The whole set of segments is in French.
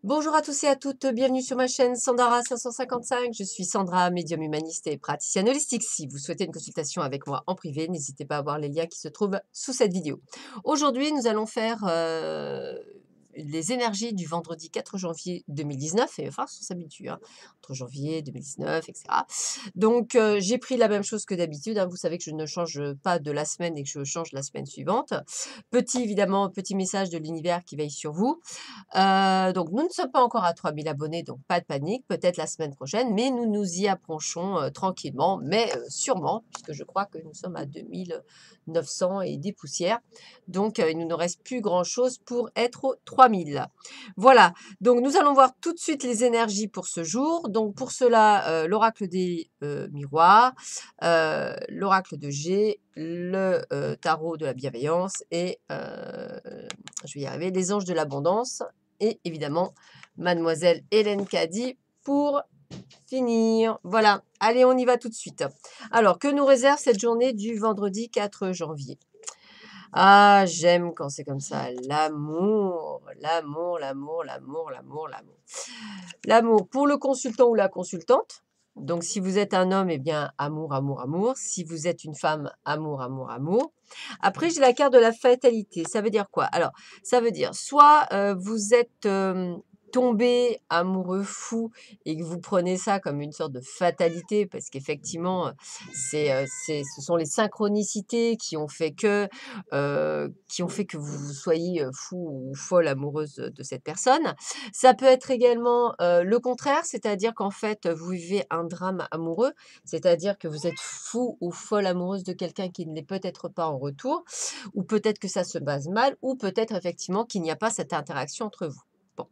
Bonjour à tous et à toutes, bienvenue sur ma chaîne Sandara 555. Je suis Sandra, médium humaniste et praticienne holistique. Si vous souhaitez une consultation avec moi en privé, n'hésitez pas à voir les liens qui se trouvent sous cette vidéo. Aujourd'hui, nous allons faire les énergies du vendredi 4 janvier 2019. Et enfin, on s'habitue, hein, entre janvier 2019, etc. Donc, j'ai pris la même chose que d'habitude, hein. Vous savez que je ne change pas de la semaine et que je change la semaine suivante. Évidemment, petit message de l'univers qui veille sur vous. Donc nous ne sommes pas encore à 3000 abonnés, donc pas de panique, peut-être la semaine prochaine, mais nous nous y approchons tranquillement, mais sûrement, puisque je crois que nous sommes à 2900 et des poussières. Donc il ne nous reste plus grand-chose pour être aux 3000. Voilà, donc nous allons voir tout de suite les énergies pour ce jour. Donc pour cela, l'oracle des miroirs, l'oracle de G, le tarot de la bienveillance et je vais y arriver, les anges de l'abondance et évidemment mademoiselle Hélène Caddy pour finir. Voilà, allez, on y va tout de suite. Alors, que nous réserve cette journée du vendredi 4 janvier? Ah, j'aime quand c'est comme ça. L'amour, l'amour, l'amour, l'amour, l'amour, l'amour. L'amour pour le consultant ou la consultante. Donc, si vous êtes un homme, eh bien, amour, amour, amour. Si vous êtes une femme, amour, amour, amour. Après, j'ai la carte de la fatalité. Ça veut dire quoi? Alors, ça veut dire soit vous êtes tombé amoureux fou et que vous prenez ça comme une sorte de fatalité parce qu'effectivement, ce sont les synchronicités qui ont fait que vous soyez fou ou folle amoureuse de cette personne. Ça peut être également le contraire, c'est-à-dire qu'en fait, vous vivez un drame amoureux, c'est-à-dire que vous êtes fou ou folle amoureuse de quelqu'un qui ne l'est peut-être pas en retour, ou peut-être que ça se base mal, ou peut-être effectivement qu'il n'y a pas cette interaction entre vous. Bon.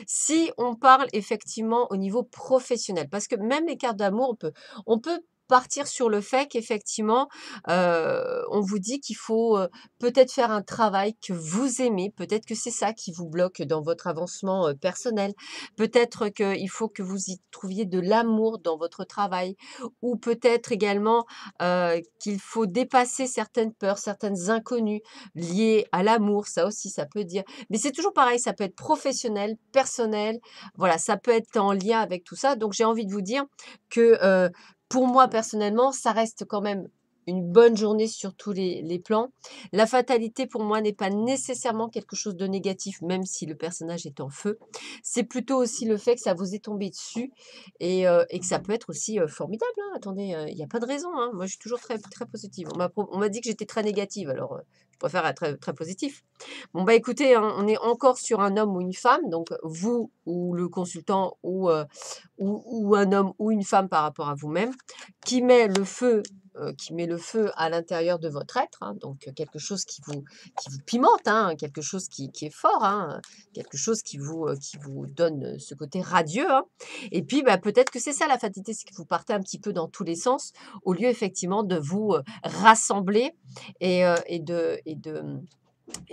Si on parle effectivement au niveau professionnel, parce que même les cartes d'amour, on peut partir sur le fait qu'effectivement, on vous dit qu'il faut peut-être faire un travail que vous aimez, peut-être que c'est ça qui vous bloque dans votre avancement personnel, peut-être qu'il faut que vous y trouviez de l'amour dans votre travail, ou peut-être également qu'il faut dépasser certaines peurs, certaines inconnues liées à l'amour, ça aussi ça peut dire. Mais c'est toujours pareil, ça peut être professionnel, personnel, voilà, ça peut être en lien avec tout ça. Donc j'ai envie de vous dire que pour moi personnellement, ça reste quand même une bonne journée sur tous les plans. La fatalité pour moi n'est pas nécessairement quelque chose de négatif, même si le personnage est en feu. C'est plutôt aussi le fait que ça vous est tombé dessus et que ça peut être aussi formidable, hein. Attendez, il n'y a pas de raison, hein. Moi, je suis toujours très, très positive. On m'a dit que j'étais très négative, alors je préfère être très, très positif. Bon, bah écoutez, hein, on est encore sur un homme ou une femme, donc vous ou le consultant ou un homme ou une femme par rapport à vous-même, qui met le feu à l'intérieur de votre être, hein, donc quelque chose qui vous pimente, hein, quelque chose qui est fort, hein, quelque chose qui vous donne ce côté radieux, hein. Et puis, bah, peut-être que c'est ça la fatalité, c'est que vous partez un petit peu dans tous les sens, au lieu effectivement de vous rassembler et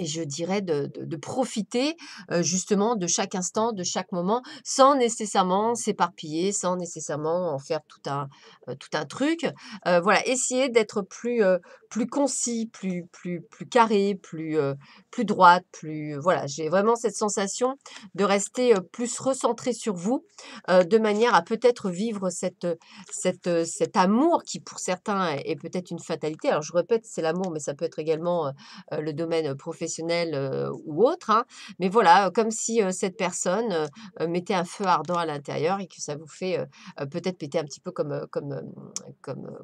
je dirais de profiter, justement de chaque instant, de chaque moment, sans nécessairement s'éparpiller, sans nécessairement en faire tout un truc. Voilà, essayer d'être plus concis, plus carré, plus droite, voilà, j'ai vraiment cette sensation de rester, plus recentrée sur vous, de manière à peut-être vivre cet amour qui pour certains est peut-être une fatalité. Alors je répète, c'est l'amour, mais ça peut être également, le domaine professionnel ou autre, hein. Mais voilà, comme si cette personne mettait un feu ardent à l'intérieur et que ça vous fait peut-être péter un petit peu comment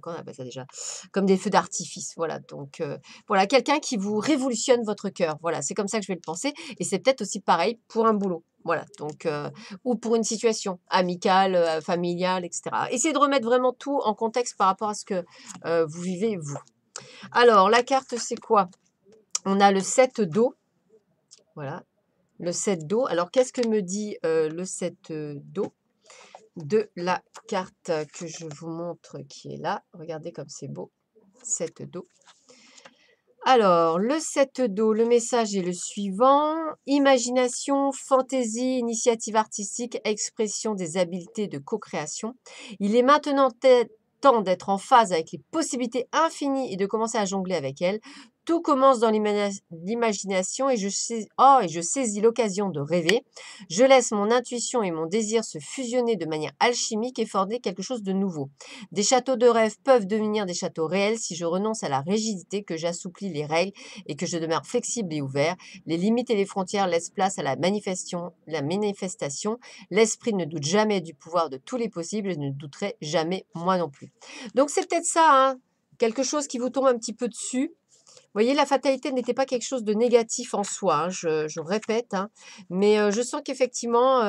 on appelle ça déjà? Comme des feux d'artifice. Voilà, donc voilà, quelqu'un qui vous révolutionne votre cœur. Voilà, c'est comme ça que je vais le penser. Et c'est peut-être aussi pareil pour un boulot. Voilà, donc, ou pour une situation amicale, familiale, etc. Essayez de remettre vraiment tout en contexte par rapport à ce que vous vivez, vous. Alors, la carte, c'est quoi? On a le 7 d'eau, voilà, le 7 d'eau. Alors, qu'est-ce que me dit le 7 d'eau de la carte que je vous montre qui est là? Regardez comme c'est beau, 7 d'eau. Alors, le 7 d'eau, le message est le suivant. Imagination, fantaisie, initiative artistique, expression des habiletés de co-création. Il est maintenant temps d'être en phase avec les possibilités infinies et de commencer à jongler avec elles. Tout commence dans l'imagination et je saisis l'occasion de rêver. Je laisse mon intuition et mon désir se fusionner de manière alchimique et former quelque chose de nouveau. Des châteaux de rêve peuvent devenir des châteaux réels si je renonce à la rigidité, que j'assouplis les règles et que je demeure flexible et ouvert. Les limites et les frontières laissent place à la manifestation. L'esprit ne doute jamais du pouvoir de tous les possibles et ne douterai jamais moi non plus. Donc c'est peut-être ça, hein, quelque chose qui vous tombe un petit peu dessus. Vous voyez, la fatalité n'était pas quelque chose de négatif en soi, hein, je répète, hein, mais je sens qu'effectivement,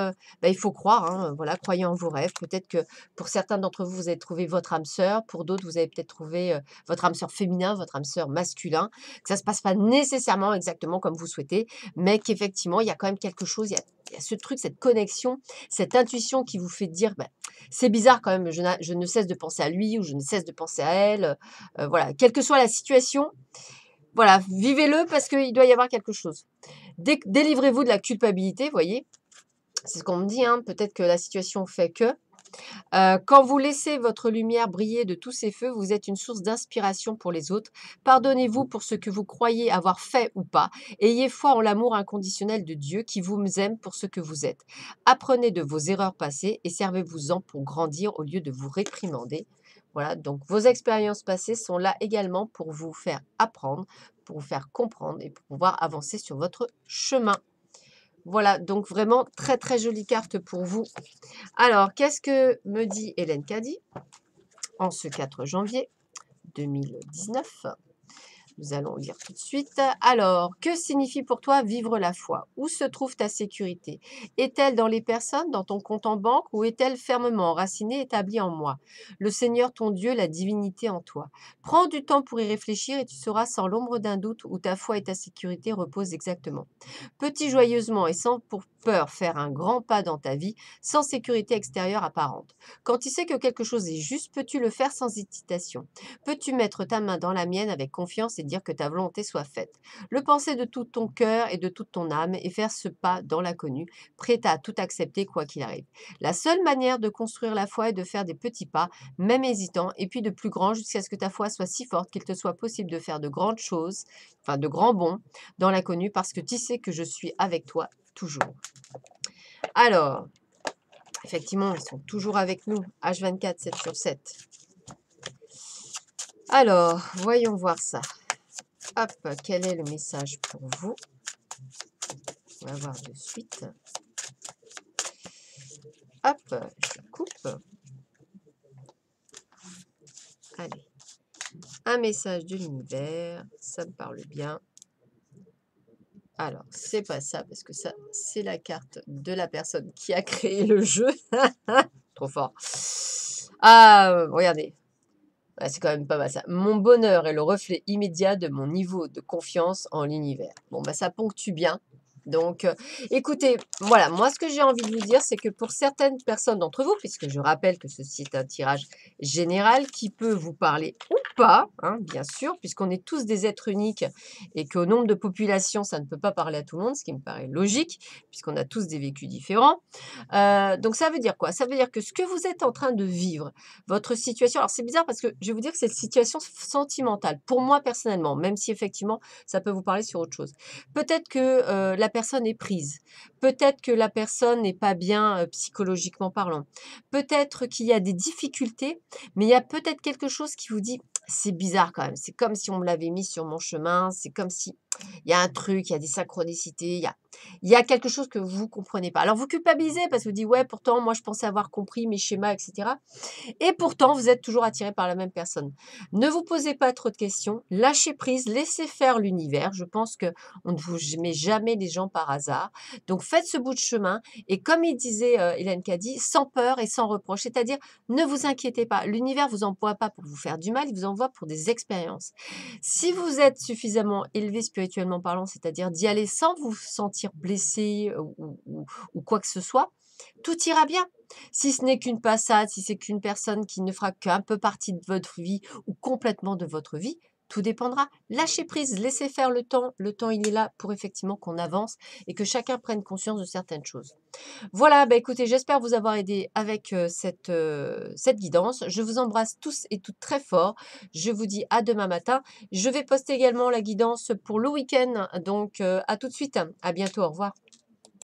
bah, il faut croire, hein, voilà, croyez en vos rêves. Peut-être que pour certains d'entre vous, vous avez trouvé votre âme sœur, pour d'autres, vous avez peut-être trouvé votre âme sœur féminin, votre âme sœur masculin, que ça ne se passe pas nécessairement exactement comme vous souhaitez, mais qu'effectivement, il y a quand même quelque chose, il y a ce truc, cette connexion, cette intuition qui vous fait dire, bah, c'est bizarre quand même, je ne cesse de penser à lui ou je ne cesse de penser à elle, voilà, quelle que soit la situation. Voilà, vivez-le parce qu'il doit y avoir quelque chose. Délivrez-vous de la culpabilité, voyez. C'est ce qu'on me dit, hein. Peut-être que la situation fait que. Quand vous laissez votre lumière briller de tous ces feux, vous êtes une source d'inspiration pour les autres. Pardonnez-vous pour ce que vous croyez avoir fait ou pas. Ayez foi en l'amour inconditionnel de Dieu qui vous aime pour ce que vous êtes. Apprenez de vos erreurs passées et servez-vous-en pour grandir au lieu de vous réprimander. Voilà, donc vos expériences passées sont là également pour vous faire apprendre, pour vous faire comprendre et pour pouvoir avancer sur votre chemin. Voilà, donc vraiment très très jolie carte pour vous. Alors, qu'est-ce que me dit Hélène Caddy en ce 4 janvier 2019? Nous allons lire tout de suite. Alors, que signifie pour toi vivre la foi? Où se trouve ta sécurité? Est-elle dans les personnes, dans ton compte en banque, ou est-elle fermement enracinée, établie en moi? Le Seigneur, ton Dieu, la divinité en toi. Prends du temps pour y réfléchir et tu sauras sans l'ombre d'un doute où ta foi et ta sécurité reposent exactement. Peux-tu joyeusement et sans pour peur faire un grand pas dans ta vie, sans sécurité extérieure apparente? Quand tu sais que quelque chose est juste, peux-tu le faire sans hésitation? Peux-tu mettre ta main dans la mienne avec confiance et dire que ta volonté soit faite? Le penser de tout ton cœur et de toute ton âme et faire ce pas dans l'inconnu, prêt à tout accepter quoi qu'il arrive. La seule manière de construire la foi est de faire des petits pas, même hésitants, et puis de plus grands jusqu'à ce que ta foi soit si forte qu'il te soit possible de faire de grandes choses, enfin de grands bonds dans l'inconnu parce que tu sais que je suis avec toi toujours. Alors, effectivement, ils sont toujours avec nous, H24, 7 sur 7. Alors, voyons voir ça. Hop, quel est le message pour vous? On va voir de suite. Hop, je coupe. Allez. Un message de l'univers, ça me parle bien. Alors, c'est pas ça, parce que ça, c'est la carte de la personne qui a créé le jeu. Trop fort. Ah, regardez. Ouais, c'est quand même pas mal ça. Mon bonheur est le reflet immédiat de mon niveau de confiance en l'univers. Bon, bah ça ponctue bien. Donc, écoutez, voilà, moi ce que j'ai envie de vous dire, c'est que pour certaines personnes d'entre vous, puisque je rappelle que ceci est un tirage général qui peut vous parler ou pas, hein, bien sûr, puisqu'on est tous des êtres uniques et qu'au nombre de populations, ça ne peut pas parler à tout le monde, ce qui me paraît logique, puisqu'on a tous des vécus différents. Donc ça veut dire quoi? Ça veut dire que ce que vous êtes en train de vivre, votre situation, alors c'est bizarre parce que je vais vous dire que c'est une situation sentimentale, pour moi personnellement, même si effectivement ça peut vous parler sur autre chose. Peut-être que la personne est prise, peut-être que la personne n'est pas bien psychologiquement parlant, peut-être qu'il y a des difficultés, mais il y a peut-être quelque chose qui vous dit, c'est bizarre quand même, c'est comme si on me l'avait mis sur mon chemin, c'est comme si il y a un truc, il y a des synchronicités, il y a quelque chose que vous ne comprenez pas. Alors vous culpabilisez parce que vous dites, ouais, pourtant moi je pensais avoir compris mes schémas, etc. Et pourtant, vous êtes toujours attiré par la même personne. Ne vous posez pas trop de questions, lâchez prise, laissez faire l'univers. Je pense qu'on ne vous met jamais les gens par hasard. Donc faites ce bout de chemin et comme il disait Hélène Caddy, sans peur et sans reproche, c'est-à-dire ne vous inquiétez pas. L'univers vous envoie pas pour vous faire du mal, il vous envoie pour des expériences. Si vous êtes suffisamment élevé spirituellement parlant, c'est-à-dire d'y aller sans vous sentir blessé ou quoi que ce soit, tout ira bien. Si ce n'est qu'une passade, si c'est qu'une personne qui ne fera qu'un peu partie de votre vie ou complètement de votre vie, Tout dépendra. Lâchez prise, laissez faire le temps. Le temps, il est là pour effectivement qu'on avance et que chacun prenne conscience de certaines choses. Voilà, bah, écoutez, j'espère vous avoir aidé avec, cette guidance. Je vous embrasse tous et toutes très fort. Je vous dis à demain matin. Je vais poster également la guidance pour le week-end, donc à tout de suite. À bientôt, au revoir.